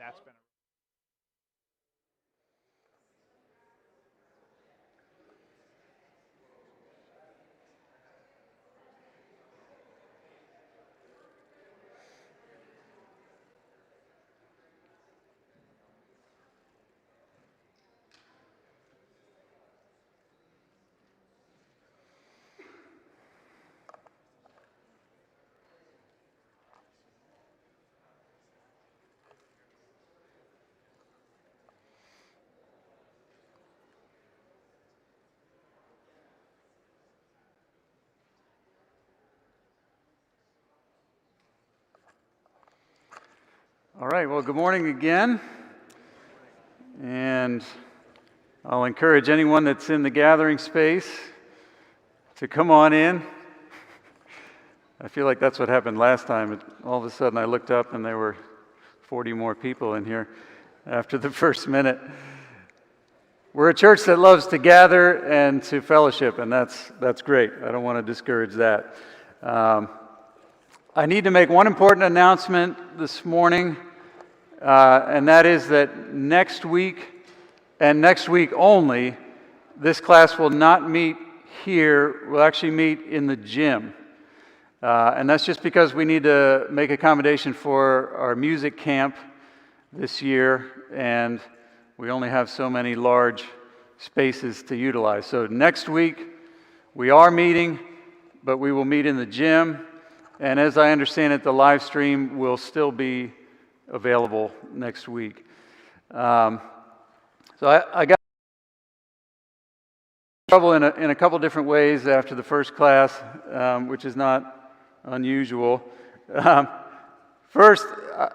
that's been All right, well, good morning again. And I'll encourage anyone that's in the gathering space to come on in. I feel like that's what happened last time. All of a sudden I looked up and there were 40 more people in here after the first minute. We're a church that loves to gather and to fellowship, and that's great. I don't want to discourage that. I need to make one important announcement this morning, and that is that next week, and next week only, this class will not meet here. We'll actually meet in the gym. And that's just because we need to make accommodation for our music camp this year, and we only have so many large spaces to utilize. So next week, we are meeting, but we will meet in the gym. And as I understand it, the live stream will still be available next week. So I got in trouble in a couple different ways after the first class, which is not unusual. First,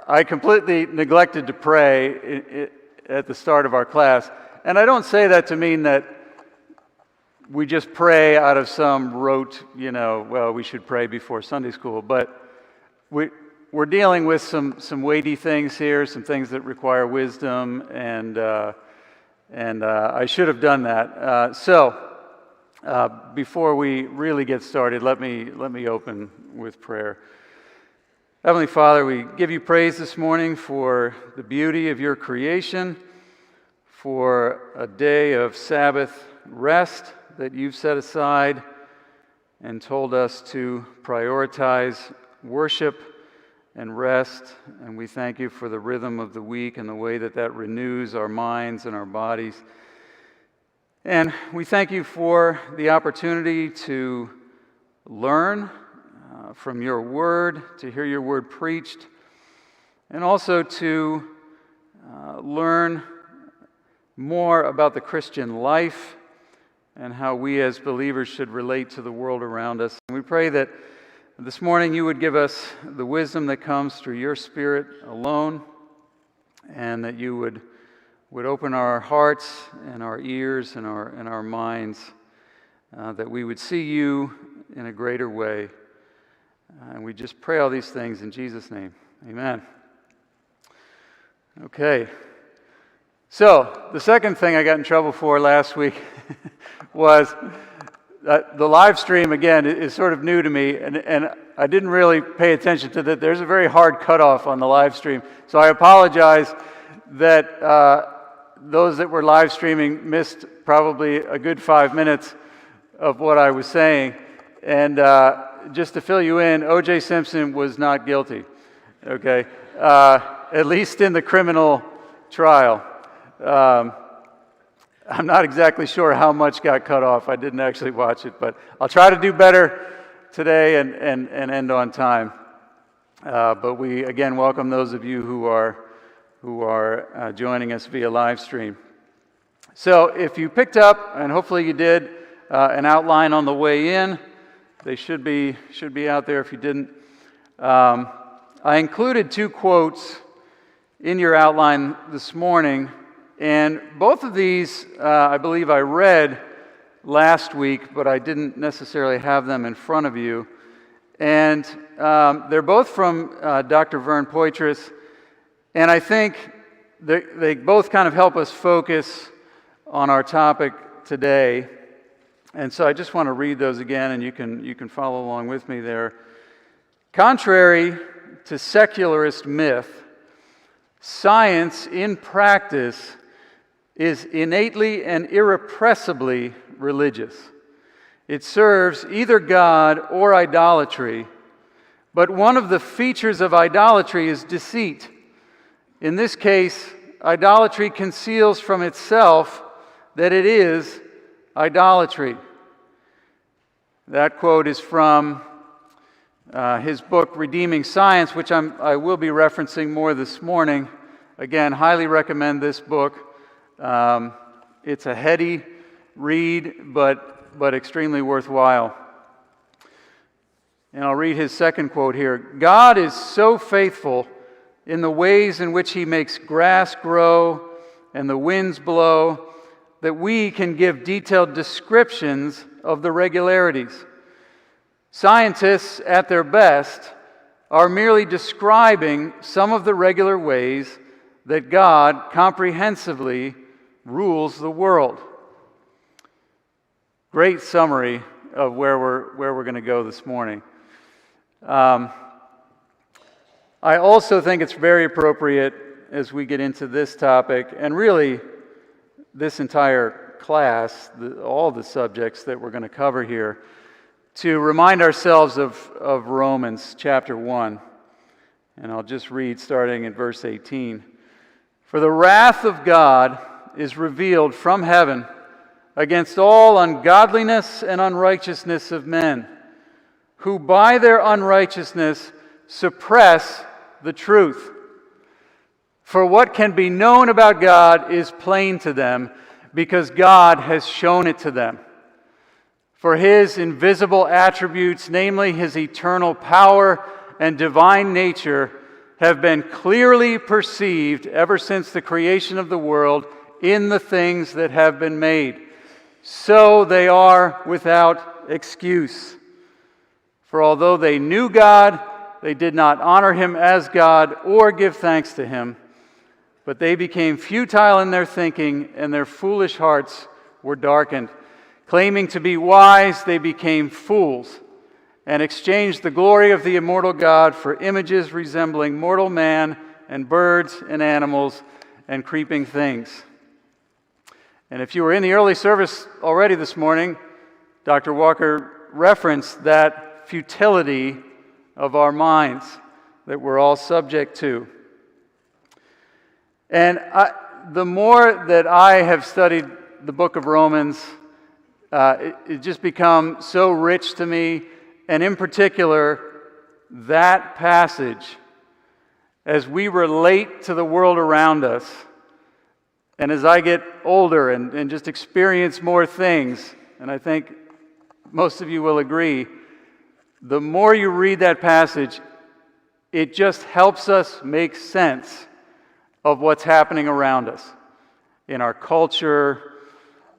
I completely neglected to pray at the start of our class. And I don't say that to mean that we just pray out of some rote, well, we should pray before Sunday school. But we're dealing with some weighty things here, some things that require wisdom, and I should have done that. So before we really get started, let me open with prayer. Heavenly Father, we give you praise this morning for the beauty of your creation, for a day of Sabbath rest that you've set aside and told us to prioritize worship and rest. And we thank you for the rhythm of the week and the way that renews our minds and our bodies. And we thank you for the opportunity to learn from your word, to hear your word preached, and also to learn more about the Christian life and how we as believers should relate to the world around us. And we pray that this morning you would give us the wisdom that comes through your Spirit alone, and that you would open our hearts and our ears and our minds, that we would see you in a greater way. And we just pray all these things in Jesus' name. Amen. Okay. So, the second thing I got in trouble for last week was the live stream, again, is sort of new to me, and I didn't really pay attention to that. There's a very hard cutoff on the live stream. So I apologize that those that were live streaming missed probably a good 5 minutes of what I was saying. And just to fill you in, O.J. Simpson was not guilty, okay? At least in the criminal trial. I'm not exactly sure how much got cut off. I didn't actually watch it, but I'll try to do better today and end on time. But we, again, welcome those of you who are joining us via live stream. So if you picked up, and hopefully you did, an outline on the way in, they should be out there if you didn't. I included 2 quotes in your outline this morning, and both of these I believe I read last week, but I didn't necessarily have them in front of you. And they're both from Dr. Vern Poitras, and I think they both kind of help us focus on our topic today. And so I just want to read those again, and you can follow along with me there. Contrary to secularist myth, Science, in practice, is innately and irrepressibly religious. It serves either God or idolatry, but one of the features of idolatry is deceit. In this case, idolatry conceals from itself that it is idolatry. That quote is from his book, Redeeming Science, which I will be referencing more this morning. Again, highly recommend this book. It's a heady read, but extremely worthwhile. And I'll read his second quote here. God is so faithful in the ways in which he makes grass grow and the winds blow that we can give detailed descriptions of the regularities. Scientists, at their best, are merely describing some of the regular ways that God comprehensively rules the world. Great summary of where we're going to go this morning. I also think it's very appropriate as we get into this topic, and really this entire class, all the subjects that we're going to cover here, to remind ourselves of Romans chapter 1. And I'll just read starting in verse 18. For the wrath of God is revealed from heaven against all ungodliness and unrighteousness of men, who by their unrighteousness suppress the truth. For what can be known about God is plain to them, because God has shown it to them. For his invisible attributes, namely his eternal power and divine nature, have been clearly perceived ever since the creation of the world in the things that have been made. So they are without excuse. For although they knew God, they did not honor him as God or give thanks to him, but they became futile in their thinking, and their foolish hearts were darkened. Claiming to be wise, they became fools, and exchanged the glory of the immortal God for images resembling mortal man and birds and animals and creeping things. And if you were in the early service already this morning, Dr. Walker referenced that futility of our minds that we're all subject to. And the more that I have studied the book of Romans, it just become so rich to me, and in particular, that passage, as we relate to the world around us, and as I get older and just experience more things, and I think most of you will agree, the more you read that passage, it just helps us make sense of what's happening around us in our culture,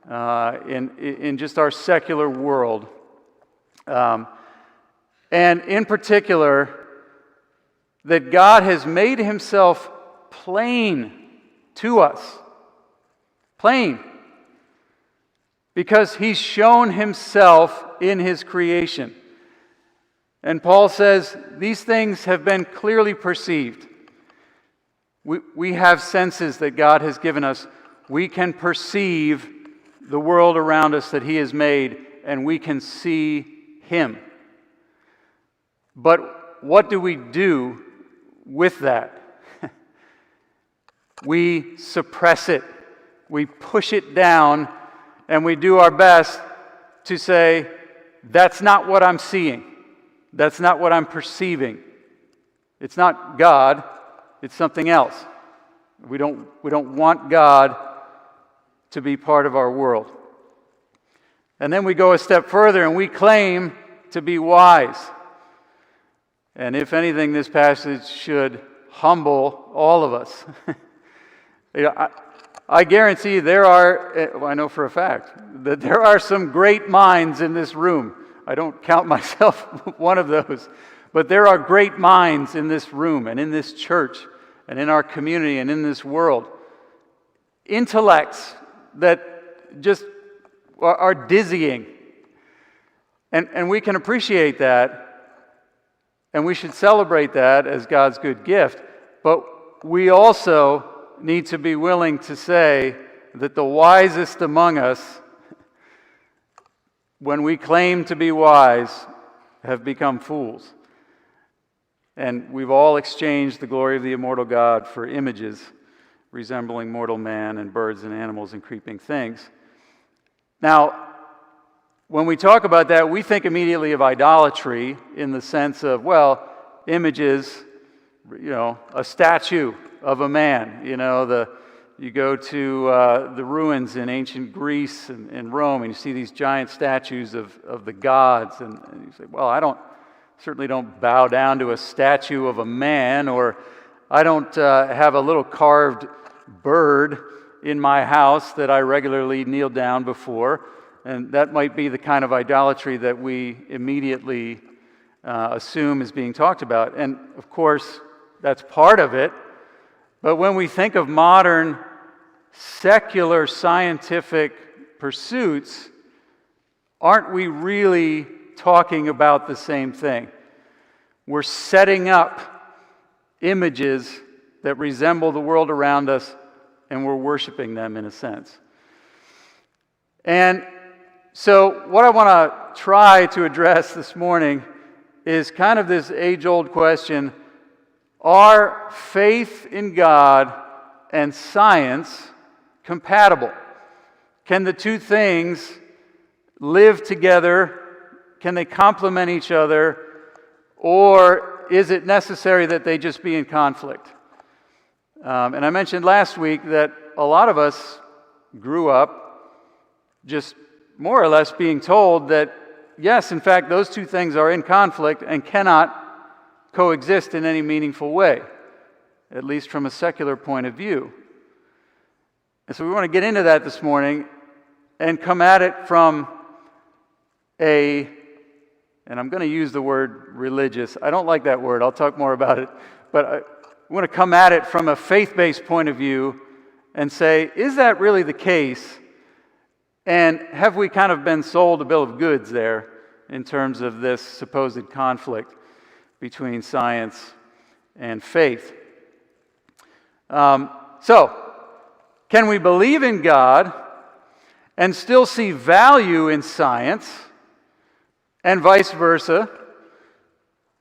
in just our secular world. And in particular, that God has made himself plain to us. Plain. Because he's shown himself in his creation. And Paul says these things have been clearly perceived. We have senses that God has given us. We can perceive the world around us that he has made, and we can see him. But what do we do with that? We suppress it. We push it down, and we do our best to say, that's not what I'm seeing. That's not what I'm perceiving. It's not God, it's something else. We don't want God to be part of our world. And then we go a step further and we claim to be wise. And if anything, this passage should humble all of us. I guarantee I know for a fact, that there are some great minds in this room. I don't count myself one of those. But there are great minds in this room and in this church and in our community and in this world. Intellects that just are dizzying. And we can appreciate that, and we should celebrate that as God's good gift. But we also need to be willing to say that the wisest among us, when we claim to be wise, have become fools. And we've all exchanged the glory of the immortal God for images resembling mortal man and birds and animals and creeping things. Now, when we talk about that, we think immediately of idolatry in the sense of, well, images, a statue of a man. You go to the ruins in ancient Greece and Rome, and you see these giant statues of the gods, and you say, well, I certainly don't bow down to a statue of a man, or I don't have a little carved bird in my house that I regularly kneel down before. And that might be the kind of idolatry that we immediately assume is being talked about. And of course, that's part of it. But when we think of modern secular scientific pursuits, aren't we really talking about the same thing? We're setting up images that resemble the world around us, and we're worshiping them in a sense. And so what I want to try to address this morning is kind of this age-old question: are faith in God and science compatible? Can the two things live together? Can they complement each other? Or is it necessary that they just be in conflict? And I mentioned last week that a lot of us grew up just more or less being told that, yes, in fact, those two things are in conflict and cannot coexist in any meaningful way, at least from a secular point of view. And so we want to get into that this morning and come at it from and I'm going to use the word religious. I don't like that word. I'll talk more about it. But I want to come at it from a faith-based point of view and say, is that really the case? And have we kind of been sold a bill of goods there in terms of this supposed conflict between science and faith? So, can we believe in God and still see value in science, and vice versa?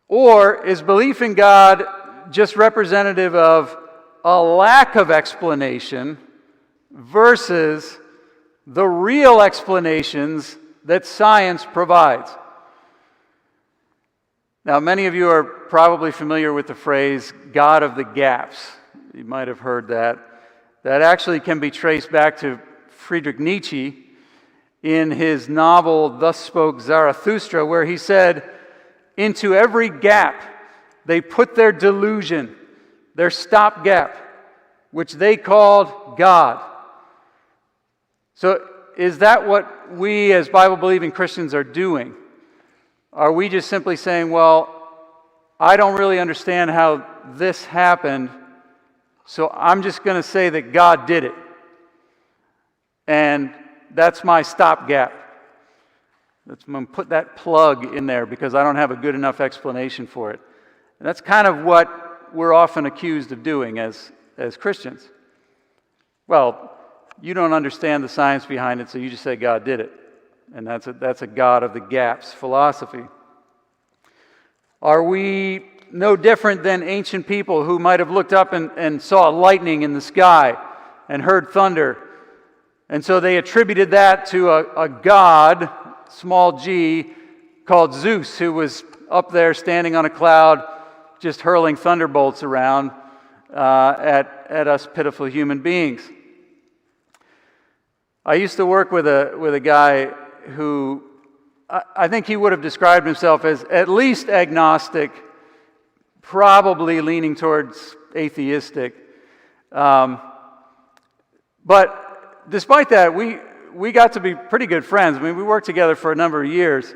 Or is belief in God just representative of a lack of explanation versus the real explanations that science provides? Now, many of you are probably familiar with the phrase God of the gaps. You might have heard that. That actually can be traced back to Friedrich Nietzsche in his novel Thus Spoke Zarathustra, where he said, into every gap they put their delusion, their stopgap, which they called God. So is that what we as Bible-believing Christians are doing? Are we just simply saying, well, I don't really understand how this happened, so I'm just going to say that God did it, and that's my stopgap. I'm going to put that plug in there because I don't have a good enough explanation for it. And that's kind of what we're often accused of doing as Christians. Well, you don't understand the science behind it, so you just say God did it. And that's a God of the gaps philosophy. Are we no different than ancient people who might have looked up and saw lightning in the sky and heard thunder? And so they attributed that to a god, small g, called Zeus, who was up there standing on a cloud just hurling thunderbolts around at us pitiful human beings. I used to work with a guy who I think he would have described himself as at least agnostic, probably leaning towards atheistic. But despite that, we got to be pretty good friends. I mean, we worked together for a number of years,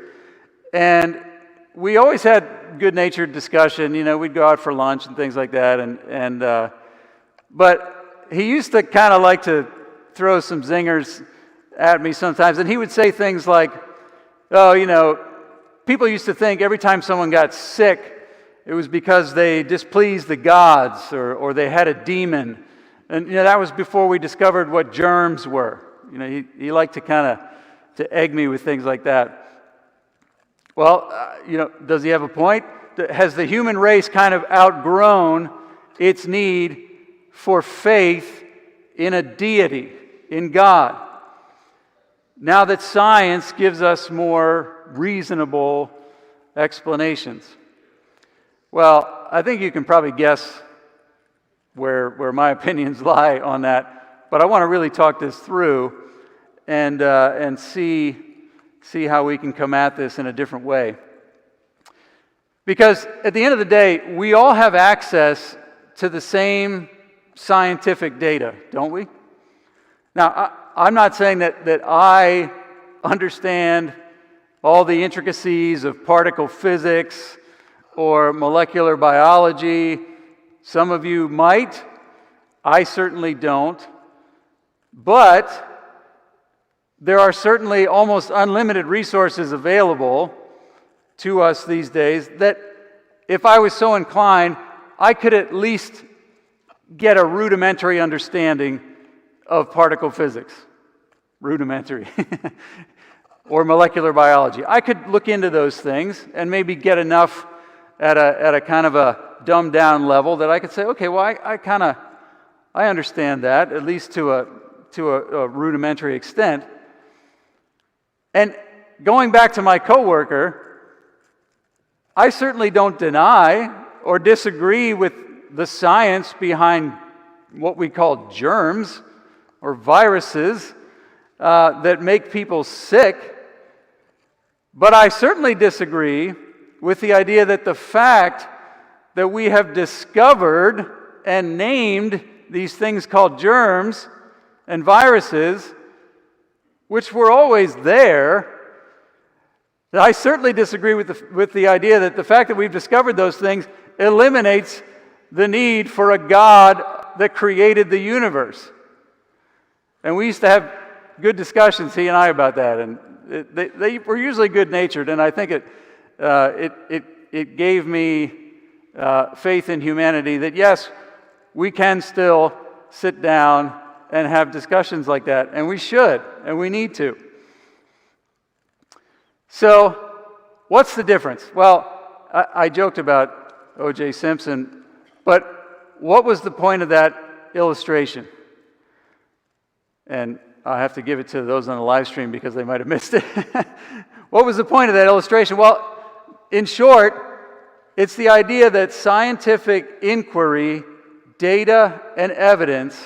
and we always had good-natured discussion. We'd go out for lunch and things like that. But he used to kind of like to throw some zingers at me sometimes, and he would say things like, "Oh, people used to think every time someone got sick, it was because they displeased the gods or they had a demon. And that was before we discovered what germs were. He liked to kind of to egg me with things like that. Well, does he have a point? Has the human race kind of outgrown its need for faith in a deity, in God, now that science gives us more reasonable explanations? Well, I think you can probably guess where my opinions lie on that, but I want to really talk this through and see how we can come at this in a different way. Because at the end of the day, we all have access to the same scientific data, don't we? Now, I'm not saying that I understand all the intricacies of particle physics or molecular biology. Some of you might. I certainly don't. But there are certainly almost unlimited resources available to us these days that if I was so inclined, I could at least get a rudimentary understanding of particle physics. Rudimentary. Or molecular biology. I could look into those things and maybe get enough at a kind of a dumbed down level that I could say, okay, well, I understand that, at least to a rudimentary extent. And going back to my coworker, I certainly don't deny or disagree with the science behind what we call germs or viruses that make people sick. But I certainly disagree with the idea that the fact that we have discovered and named these things called germs and viruses, which were always there, I certainly disagree with the idea that the fact that we've discovered those things eliminates the need for a God that created the universe. And we used to have good discussions, he and I, about that, and they were usually good-natured, and I think it gave me faith in humanity that, yes, we can still sit down and have discussions like that, and we should, and we need to. So, what's the difference? Well, I joked about O.J. Simpson, but what was the point of that illustration? And I have to give it to those on the live stream because they might have missed it. What was the point of that illustration? Well, in short, it's the idea that scientific inquiry, data, and evidence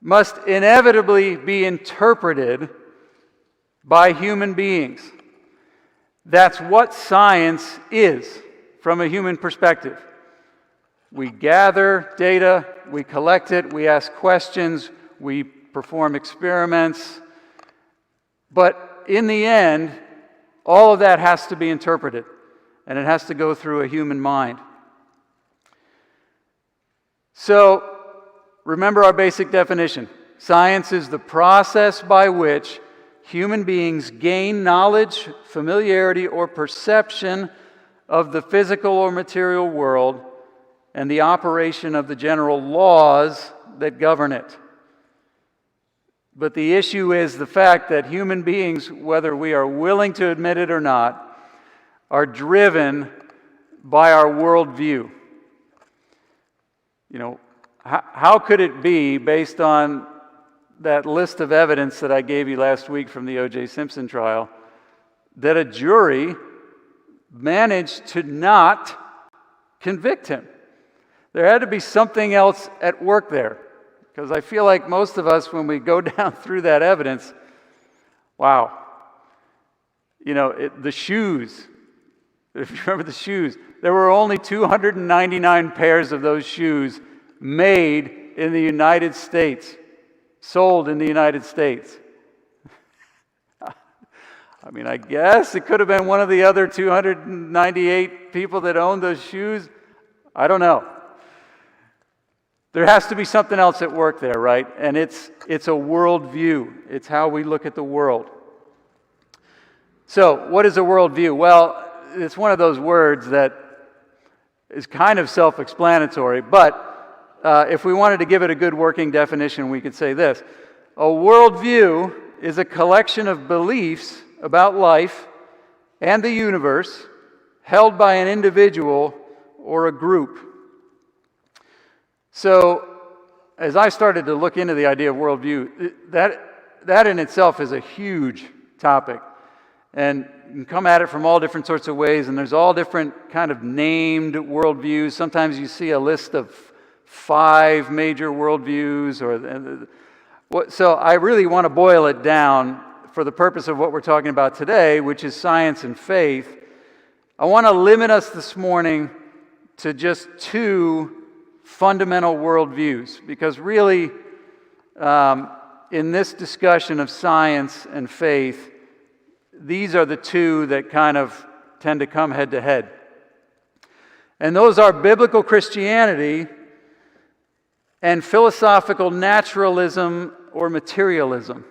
must inevitably be interpreted by human beings. That's what science is from a human perspective. We gather data, we collect it, we ask questions, we perform experiments, but in the end, all of that has to be interpreted, and it has to go through a human mind. So, remember our basic definition. Science is the process by which human beings gain knowledge, familiarity, or perception of the physical or material world and the operation of the general laws that govern it. But the issue is the fact that human beings, whether we are willing to admit it or not, are driven by our worldview. How could it be, based on that list of evidence that I gave you last week from the O.J. Simpson trial, that a jury managed to not convict him? There had to be something else at work there. Because I feel like most of us, when we go down through that evidence, wow. The shoes, if you remember the shoes, there were only 299 pairs of those shoes made in the United States, sold in the United States. I guess it could have been one of the other 298 people that owned those shoes. I don't know. There has to be something else at work there, right? And it's a worldview. It's how we look at the world. So, what is a worldview? Well, it's one of those words that is kind of self-explanatory, but if we wanted to give it a good working definition, we could say this. A worldview is a collection of beliefs about life and the universe held by an individual or a group. So, as I started to look into the idea of worldview, that in itself is a huge topic. And you can come at it from all different sorts of ways, and there's all different kind of named worldviews. Sometimes you see a list of 5 major worldviews. So I really want to boil it down for the purpose of what we're talking about today, which is science and faith. I want to limit us this morning to just 2 fundamental worldviews, because really, in this discussion of science and faith, these are the 2 that kind of tend to come head to head. And those are biblical Christianity and philosophical naturalism or materialism.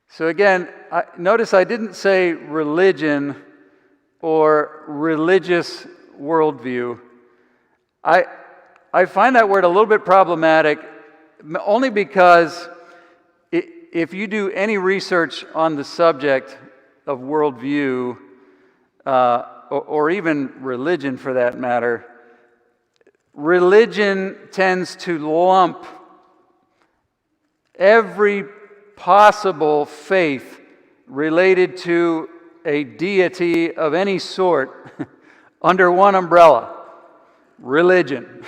So again, notice I didn't say religion or religious worldview. I find that word a little bit problematic, only because if you do any research on the subject of worldview, or even religion for that matter, religion tends to lump every possible faith related to a deity of any sort under one umbrella: religion.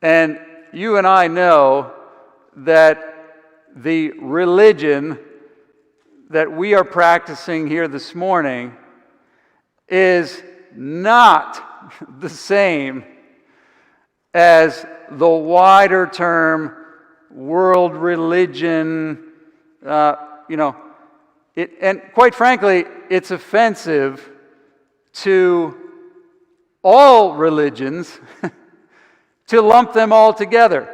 And you and I know that the religion that we are practicing here this morning is not the same as the wider term world religion. And quite frankly, it's offensive to all religions to lump them all together.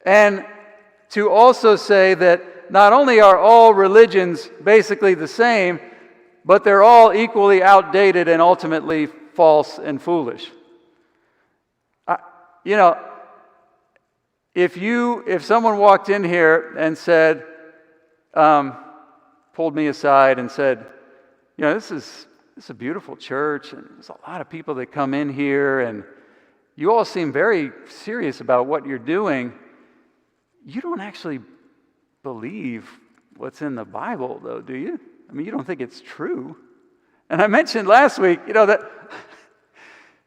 And to also say that not only are all religions basically the same, but they're all equally outdated and ultimately false and foolish. If someone walked in here and said, pulled me aside and said, this is a beautiful church, and there's a lot of people that come in here, and you all seem very serious about what you're doing. You don't actually believe what's in the Bible, though, do you? I mean, you don't think it's true. And I mentioned last week, that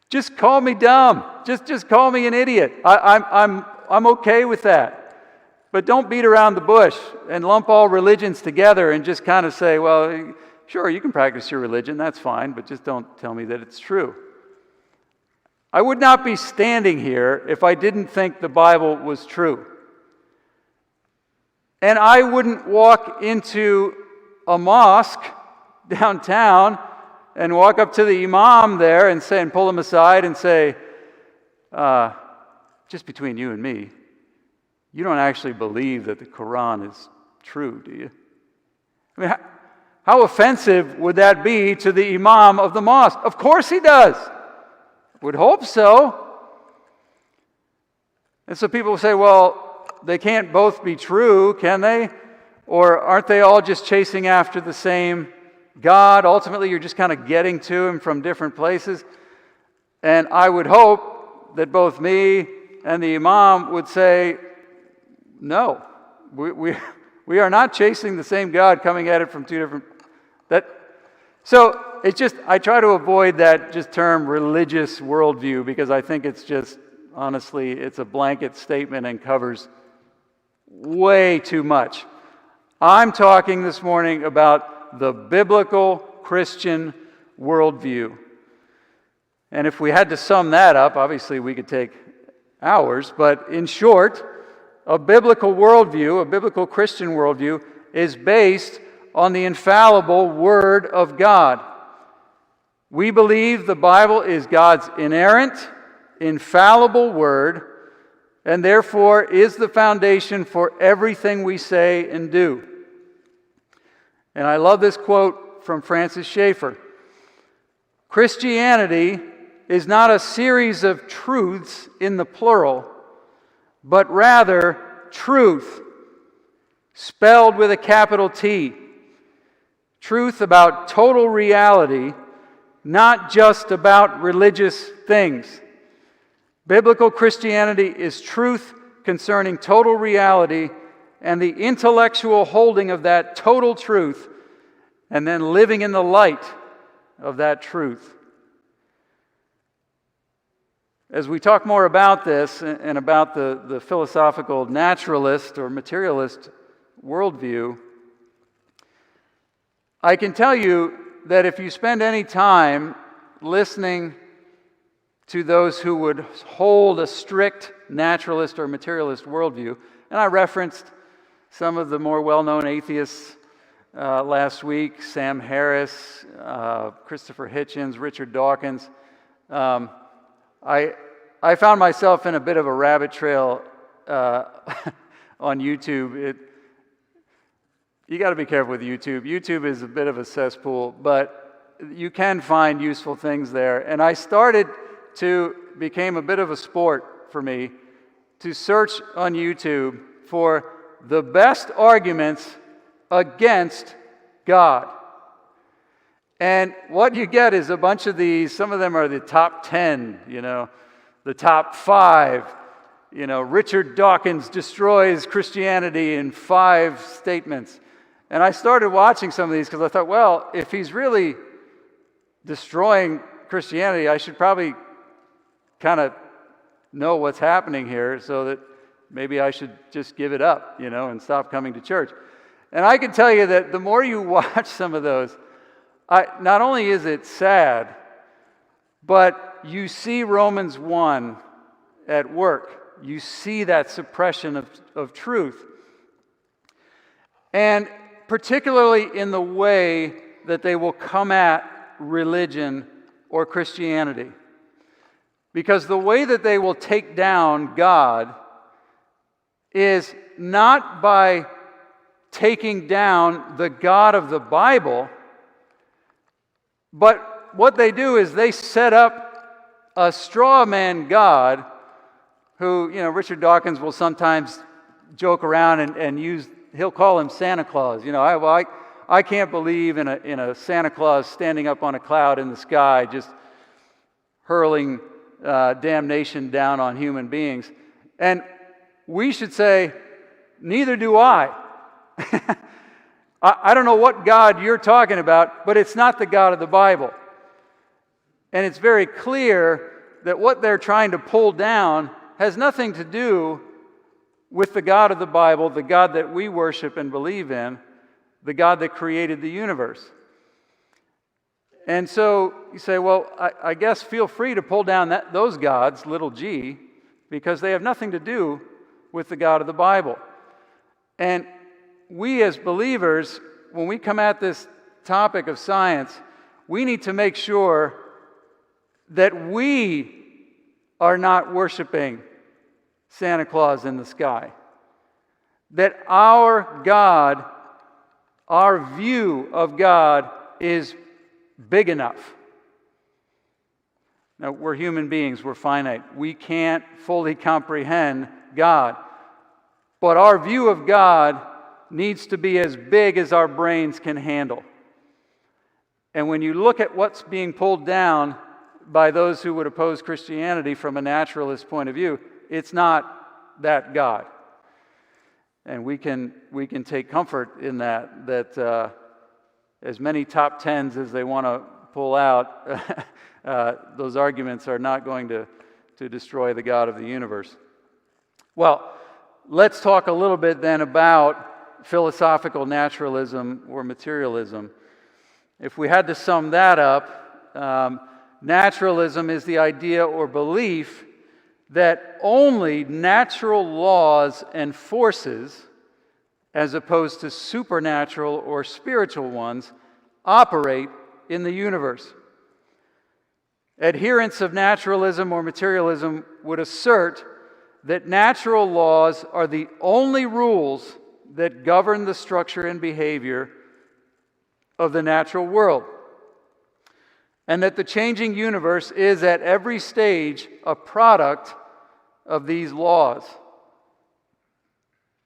just call me dumb. Just call me an idiot. I'm okay with that. But don't beat around the bush and lump all religions together and just kind of say, well, sure, you can practice your religion, that's fine, but just don't tell me that it's true. I would not be standing here if I didn't think the Bible was true. And I wouldn't walk into a mosque downtown and walk up to the imam there and pull him aside and say, just between you and me, you don't actually believe that the Quran is true, do you? I mean, how offensive would that be to the imam of the mosque? Of course he does. Would hope so. And so people say, well, they can't both be true, can they? Or aren't they all just chasing after the same God? Ultimately, you're just kind of getting to him from different places. And I would hope that both me and the imam would say, no, we are not chasing the same God, coming at it from 2 different... So it's just, I try to avoid that just term religious worldview, because I think it's just, honestly, it's a blanket statement and covers way too much. I'm talking this morning about the biblical Christian worldview. And if we had to sum that up, obviously we could take hours, but in short, a biblical worldview, a biblical Christian worldview, is based on the infallible Word of God. We believe the Bible is God's inerrant, infallible Word, and therefore is the foundation for everything we say and do. And I love this quote from Francis Schaeffer. Christianity is not a series of truths in the plural, but rather truth, spelled with a capital T. Truth about total reality, not just about religious things. Biblical Christianity is truth concerning total reality and the intellectual holding of that total truth, and then living in the light of that truth. As we talk more about this and about the philosophical naturalist or materialist worldview, I can tell you that if you spend any time listening to those who would hold a strict naturalist or materialist worldview, and I referenced some of the more well-known atheists last week, Sam Harris, Christopher Hitchens, Richard Dawkins. I found myself in a bit of a rabbit trail on YouTube. You got to be careful with YouTube. YouTube is a bit of a cesspool, but you can find useful things there. And I became a bit of a sport for me to search on YouTube for the best arguments against God. And what you get is a bunch of these. Some of them are the top 10, the top 5. Richard Dawkins destroys Christianity in 5 statements. And I started watching some of these because I thought, well, if he's really destroying Christianity, I should probably kind of know what's happening here so that maybe I should just give it up, and stop coming to church. And I can tell you that the more you watch some of those, not only is it sad, but you see Romans 1 at work. You see that suppression of truth. And particularly in the way that they will come at religion or Christianity. Because the way that they will take down God is not by taking down the God of the Bible, but what they do is they set up a straw man God who, Richard Dawkins will sometimes joke around and he'll call him Santa Claus. I can't believe in a Santa Claus standing up on a cloud in the sky just hurling damnation down on human beings. And we should say, neither do I. I don't know what God you're talking about, but it's not the God of the Bible. And it's very clear that what they're trying to pull down has nothing to do with the God of the Bible, the God that we worship and believe in, the God that created the universe. And so you say, well, I guess feel free to pull down those gods, little g, because they have nothing to do with the God of the Bible. And we as believers, when we come at this topic of science, we need to make sure that we are not worshiping Santa Claus in the sky. That our God, our view of God is big enough. Now, we're human beings, we're finite. We can't fully comprehend God. But our view of God needs to be as big as our brains can handle. And when you look at what's being pulled down by those who would oppose Christianity from a naturalist point of view, it's not that God. And we can take comfort in that as many top tens as they want to pull out, those arguments are not going to destroy the God of the universe. Well, let's talk a little bit then about philosophical naturalism or materialism. If we had to sum that up, naturalism is the idea or belief that only natural laws and forces, as opposed to supernatural or spiritual ones, operate in the universe. Adherents of naturalism or materialism would assert that natural laws are the only rules that govern the structure and behavior of the natural world. and that the changing universe is at every stage a product of these laws.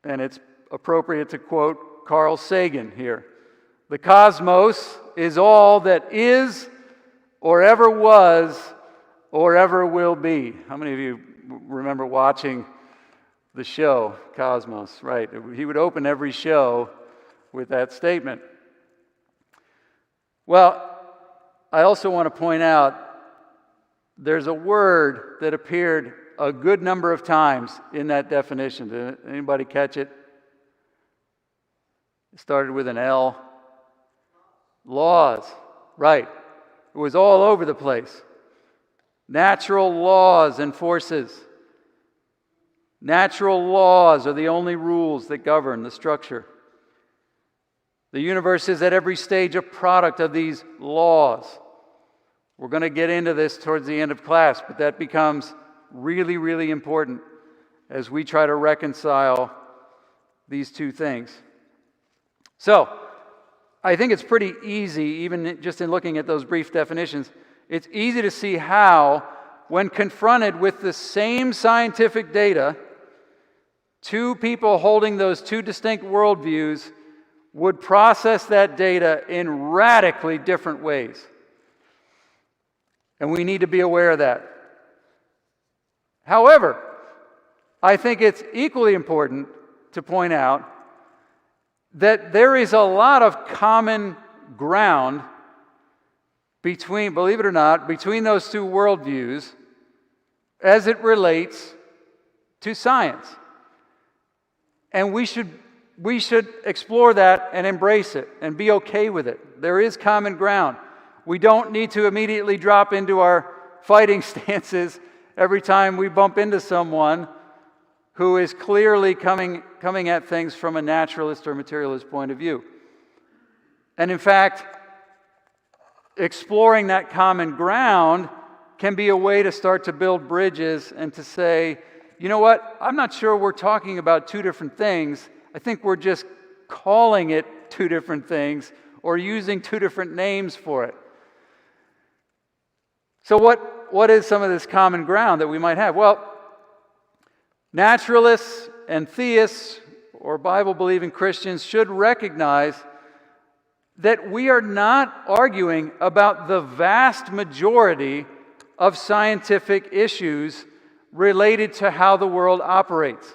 And it's appropriate to quote Carl Sagan here. The cosmos is all that is, or ever was, or ever will be. How many of you remember watching the show Cosmos? Right. He would open every show with that statement. Well, I also want to point out there's a word that appeared a good number of times in that definition. Did anybody catch it? It started with an L. Laws. Right. It was all over the place. Natural laws and forces. Natural laws are the only rules that govern the structure. The universe is at every stage a product of these laws. We're going to get into this towards the end of class, but that becomes really, really important as we try to reconcile these two things. So, I think it's pretty easy, even just in looking at those brief definitions, it's easy to see how, when confronted with the same scientific data, two people holding those two distinct worldviews would process that data in radically different ways. And we need to be aware of that. However, I think it's equally important to point out that there is a lot of common ground between, believe it or not, between those two worldviews as it relates to science. And we should explore that and embrace it and be okay with it. There is common ground. We don't need to immediately drop into our fighting stances every time we bump into someone who is clearly coming at things from a naturalist or materialist point of view. And in fact, exploring that common ground can be a way to start to build bridges and to say, you know what, I'm not sure we're talking about two different things. I think we're just calling it two different things or using two different names for it. So what is some of this common ground that we might have? Well, naturalists and theists or Bible-believing Christians should recognize that we are not arguing about the vast majority of scientific issues related to how the world operates.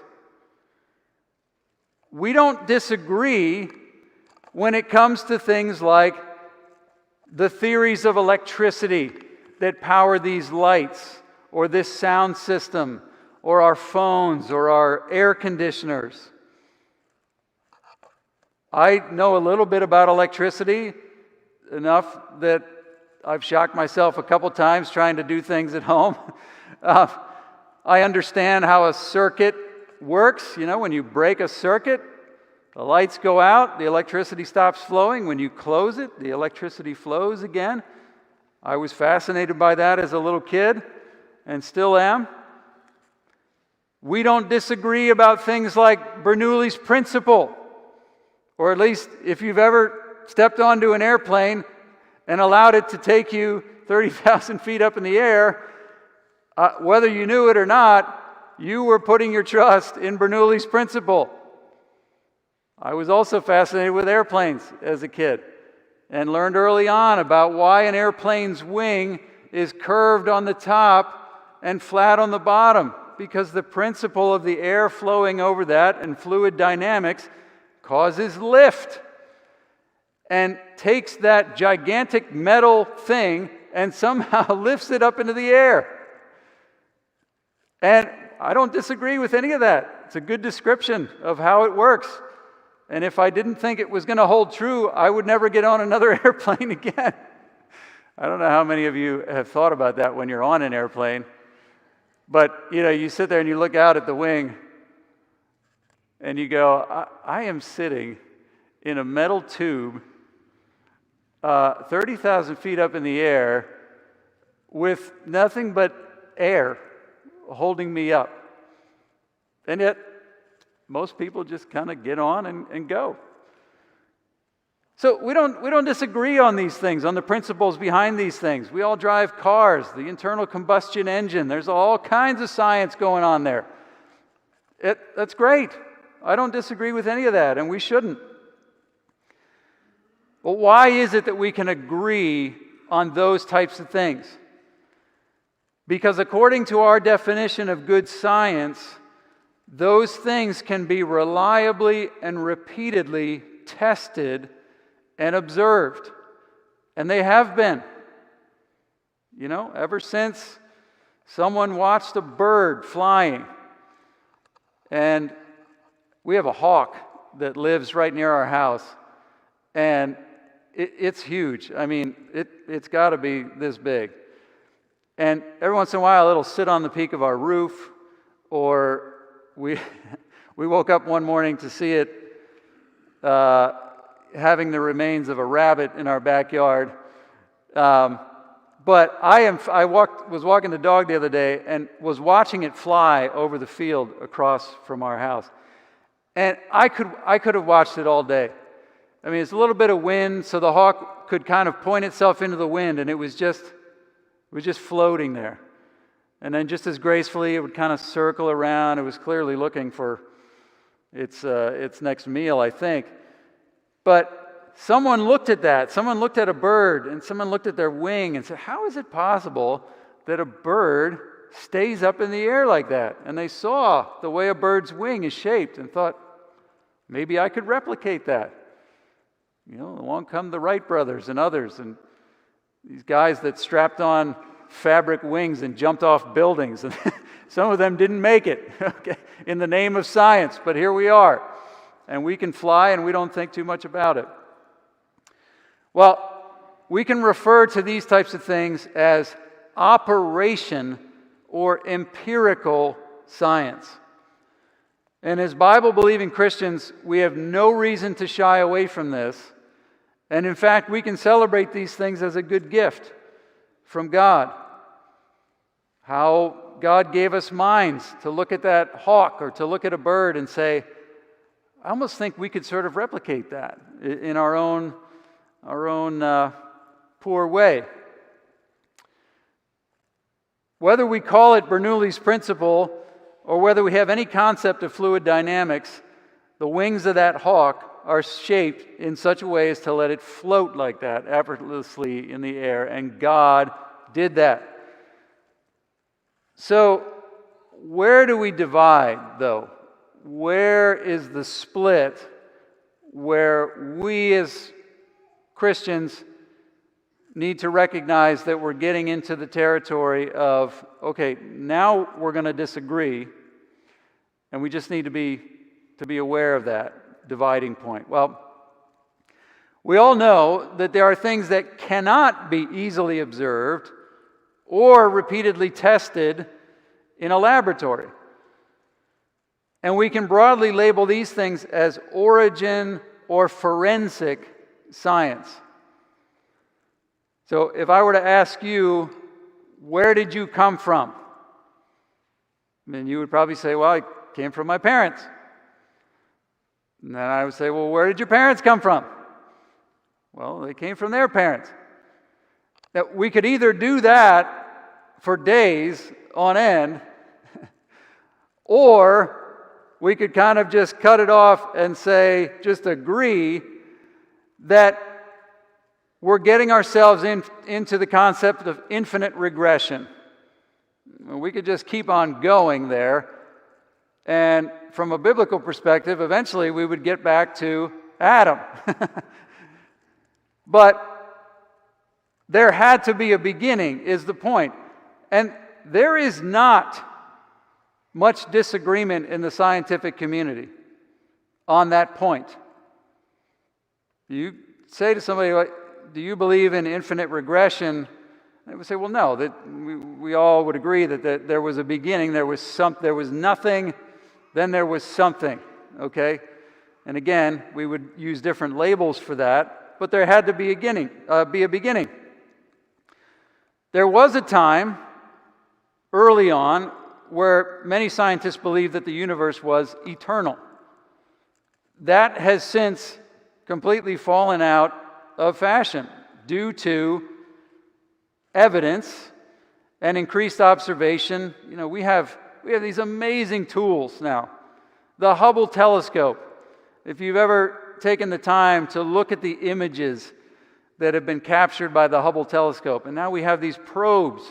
We don't disagree when it comes to things like the theories of electricity that power these lights, or this sound system, or our phones, or our air conditioners. I know a little bit about electricity, enough that I've shocked myself a couple times trying to do things at home. I understand how a circuit works. You know, when you break a circuit, the lights go out, the electricity stops flowing. When you close it, the electricity flows again. I was fascinated by that as a little kid, and still am. We don't disagree about things like Bernoulli's principle, or at least if you've ever stepped onto an airplane and allowed it to take you 30,000 feet up in the air, whether you knew it or not, you were putting your trust in Bernoulli's principle. I was also fascinated with airplanes as a kid and learned early on about why an airplane's wing is curved on the top and flat on the bottom, because the principle of the air flowing over that and fluid dynamics causes lift and takes that gigantic metal thing and somehow lifts it up into the air. And I don't disagree with any of that. It's a good description of how it works. And if I didn't think it was going to hold true, I would never get on another airplane again. I don't know how many of you have thought about that when you're on an airplane. But, you know, you sit there and you look out at the wing and you go, I am sitting in a metal tube 30,000 feet up in the air with nothing but air holding me up. And yet, most people just kind of get on and go. So we don't disagree on these things, on the principles behind these things. We all drive cars, the internal combustion engine. There's all kinds of science going on there. That's great. I don't disagree with any of that, and we shouldn't. But why is it that we can agree on those types of things? Because according to our definition of good science, those things can be reliably and repeatedly tested and observed. And they have been. You know, ever since someone watched a bird flying. And we have a hawk that lives right near our house. And it's huge. I mean, it's got to be this big. And every once in a while, it'll sit on the peak of our roof. Or we woke up one morning to see it having the remains of a rabbit in our backyard. But I was walking the dog the other day and was watching it fly over the field across from our house. And I could have watched it all day. I mean, it's a little bit of wind, so the hawk could kind of point itself into the wind, and it was just floating there. And then just as gracefully, it would kind of circle around. It was clearly looking for its next meal, I think. But someone looked at that. Someone looked at a bird, and someone looked at their wing and said, how is it possible that a bird stays up in the air like that? And they saw the way a bird's wing is shaped and thought, maybe I could replicate that. You know, along come the Wright brothers and others, and these guys that strapped on fabric wings and jumped off buildings. And some of them didn't make it, okay, in the name of science, but here we are. And we can fly, and we don't think too much about it. Well, we can refer to these types of things as operation or empirical science. And as Bible-believing Christians, we have no reason to shy away from this. And in fact, we can celebrate these things as a good gift from God. How God gave us minds to look at that hawk or to look at a bird and say, I almost think we could sort of replicate that in our own poor way. Whether we call it Bernoulli's principle or whether we have any concept of fluid dynamics, the wings of that hawk are shaped in such a way as to let it float like that effortlessly in the air, and God did that. So, where do we divide, though? Where is the split where we as Christians need to recognize that we're getting into the territory of, okay, now we're going to disagree, and we just need to be aware of that dividing point? Well, we all know that there are things that cannot be easily observed or repeatedly tested in a laboratory. And we can broadly label these things as origin or forensic science. So if I were to ask you, where did you come from? Then you would probably say, well, I came from my parents. And then I would say, well, where did your parents come from? Well, they came from their parents. That we could either do that for days on end, or we could kind of just cut it off and say, just agree that we're getting ourselves into the concept of infinite regression. We could just keep on going there, and from a biblical perspective, eventually we would get back to Adam. But there had to be a beginning, is the point. And there is not much disagreement in the scientific community on that point. You say to somebody, do you believe in infinite regression? They would say, well, no. That we all would agree that there was a beginning, there was nothing, then there was something, okay? And again, we would use different labels for that, but there had to be a beginning. There was a time early on where many scientists believed that the universe was eternal. That has since completely fallen out of fashion due to evidence and increased observation. You know, we have these amazing tools now. The Hubble telescope. If you've ever taken the time to look at the images that have been captured by the Hubble telescope, and now we have these probes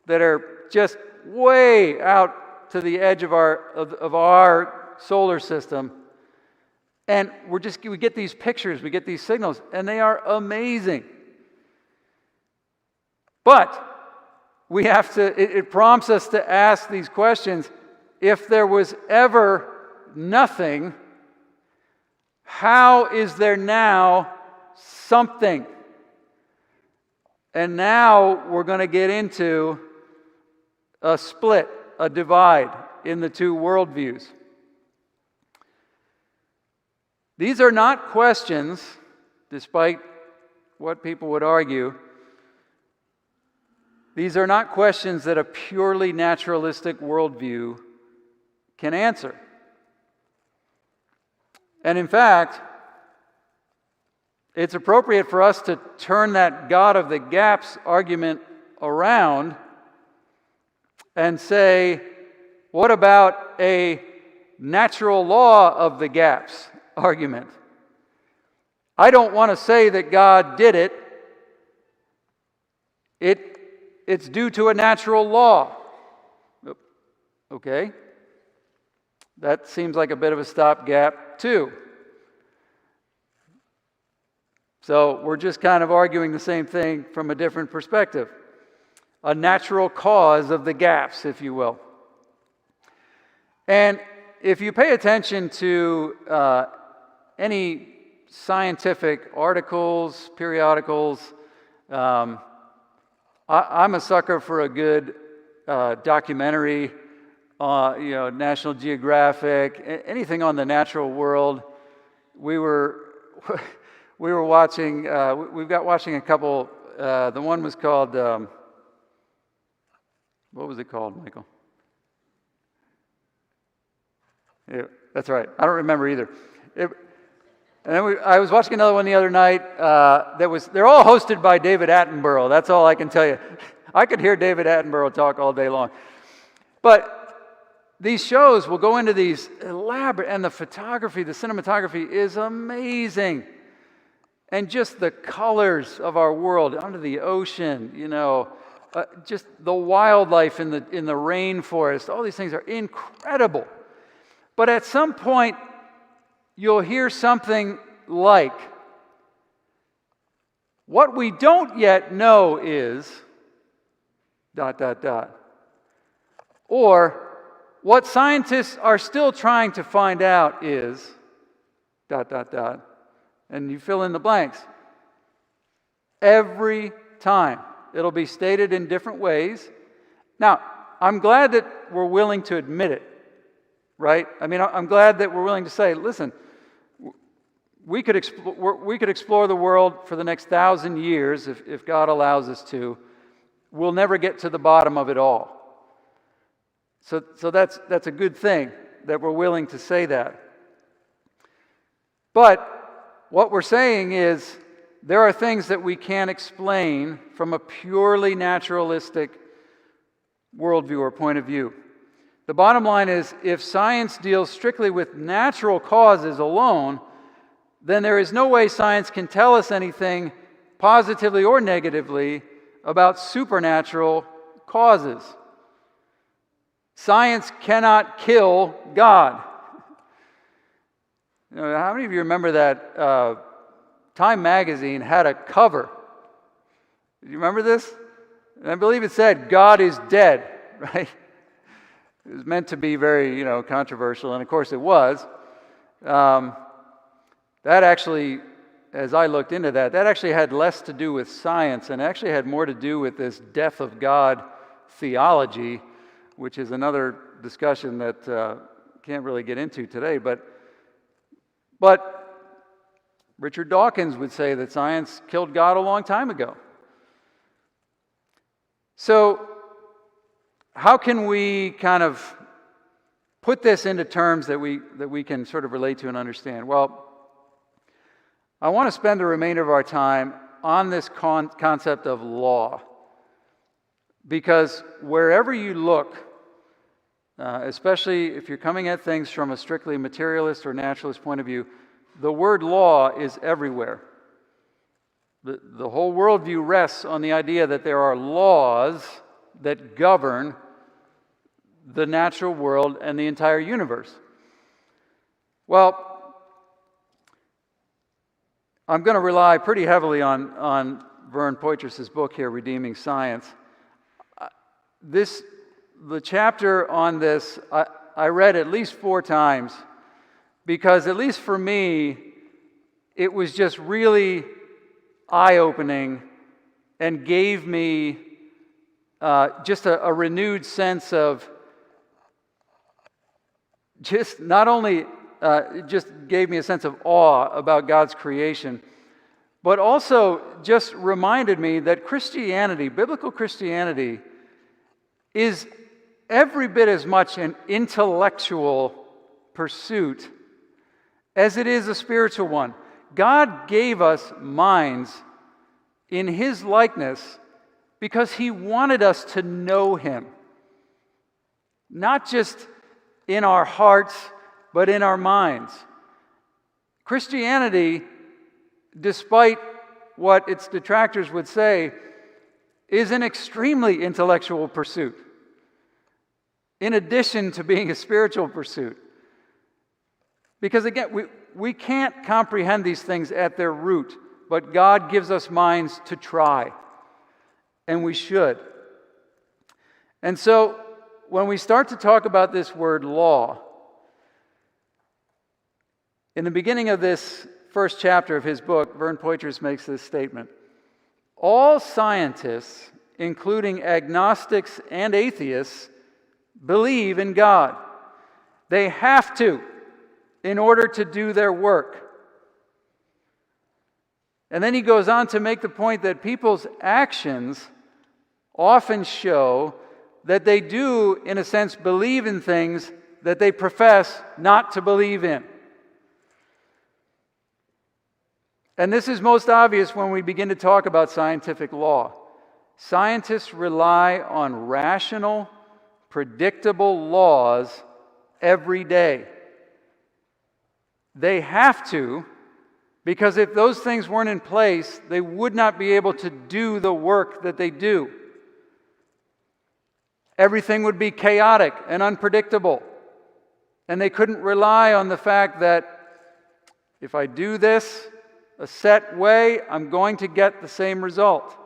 that are just way out to the edge of our solar system, and we get these pictures, we get these signals, and they are amazing. But we have to, it prompts us to ask these questions. If there was ever nothing, how is there now something? And now we're going to get into a split, a divide in the two worldviews. These are not questions, despite what people would argue, these are not questions that a purely naturalistic worldview can answer. And in fact, it's appropriate for us to turn that God of the gaps argument around and say, what about a natural law of the gaps argument? I don't want to say that God did it. It's due to a natural law. Okay. That seems like a bit of a stopgap, too. So we're just kind of arguing the same thing from a different perspective. A natural cause of the gaps, if you will. And if you pay attention to any scientific articles, periodicals, I'm a sucker for a good documentary, National Geographic, anything on the natural world. We were watching. We've got watching a couple. The one was called. What was it called, Michael? Yeah, that's right. I don't remember either. And then I was watching another one the other night. They're all hosted by David Attenborough. That's all I can tell you. I could hear David Attenborough talk all day long. But these shows will go into these elaborate, and the photography, the cinematography is amazing. And just the colors of our world, under the ocean, just the wildlife in the rainforest, all these things are incredible. But at some point, you'll hear something like, what we don't yet know is ... Or, what scientists are still trying to find out is ... And you fill in the blanks. Every time. It'll be stated in different ways. Now, I'm glad that we're willing to admit it, right? I mean, I'm glad that we're willing to say, listen, we could explore the world for the next 1,000 years if God allows us to. We'll never get to the bottom of it all. So that's a good thing that we're willing to say that. But what we're saying is there are things that we can't explain from a purely naturalistic worldview or point of view. The bottom line is, if science deals strictly with natural causes alone, then there is no way science can tell us anything positively or negatively about supernatural causes. Science cannot kill God. How many of you remember that Time magazine had a cover? Do you remember this? And I believe it said, God is dead, right? It was meant to be very, controversial, and of course it was. That actually, as I looked into that actually had less to do with science and actually had more to do with this death of God theology, which is another discussion that can't really get into today. But Richard Dawkins would say that science killed God a long time ago. So how can we kind of put this into terms that we can sort of relate to and understand? Well, I want to spend the remainder of our time on this concept of law, because wherever you look, especially if you're coming at things from a strictly materialist or naturalist point of view, the word law is everywhere. The whole worldview rests on the idea that there are laws that govern the natural world and the entire universe. Well, I'm going to rely pretty heavily on Vern Poitras' book here, Redeeming Science. The chapter on this, I read at least 4 times, because at least for me, it was just really eye-opening and gave me just a renewed sense of just not only it just gave me a sense of awe about God's creation, but also just reminded me that Christianity, biblical Christianity, is every bit as much an intellectual pursuit as it is a spiritual one. God gave us minds in His likeness because He wanted us to know Him, not just in our hearts, but in our minds. Christianity, despite what its detractors would say, is an extremely intellectual pursuit, in addition to being a spiritual pursuit. Because again, we can't comprehend these things at their root, but God gives us minds to try, and we should. And so, when we start to talk about this word law, in the beginning of this first chapter of his book, Vern Poitras makes this statement: all scientists, including agnostics and atheists, believe in God. They have to, in order to do their work. And then he goes on to make the point that people's actions often show that they do, in a sense, believe in things that they profess not to believe in. And this is most obvious when we begin to talk about scientific law. Scientists rely on rational, predictable laws every day. They have to, because if those things weren't in place, they would not be able to do the work that they do. Everything would be chaotic and unpredictable. And they couldn't rely on the fact that if I do this a set way, I'm going to get the same result.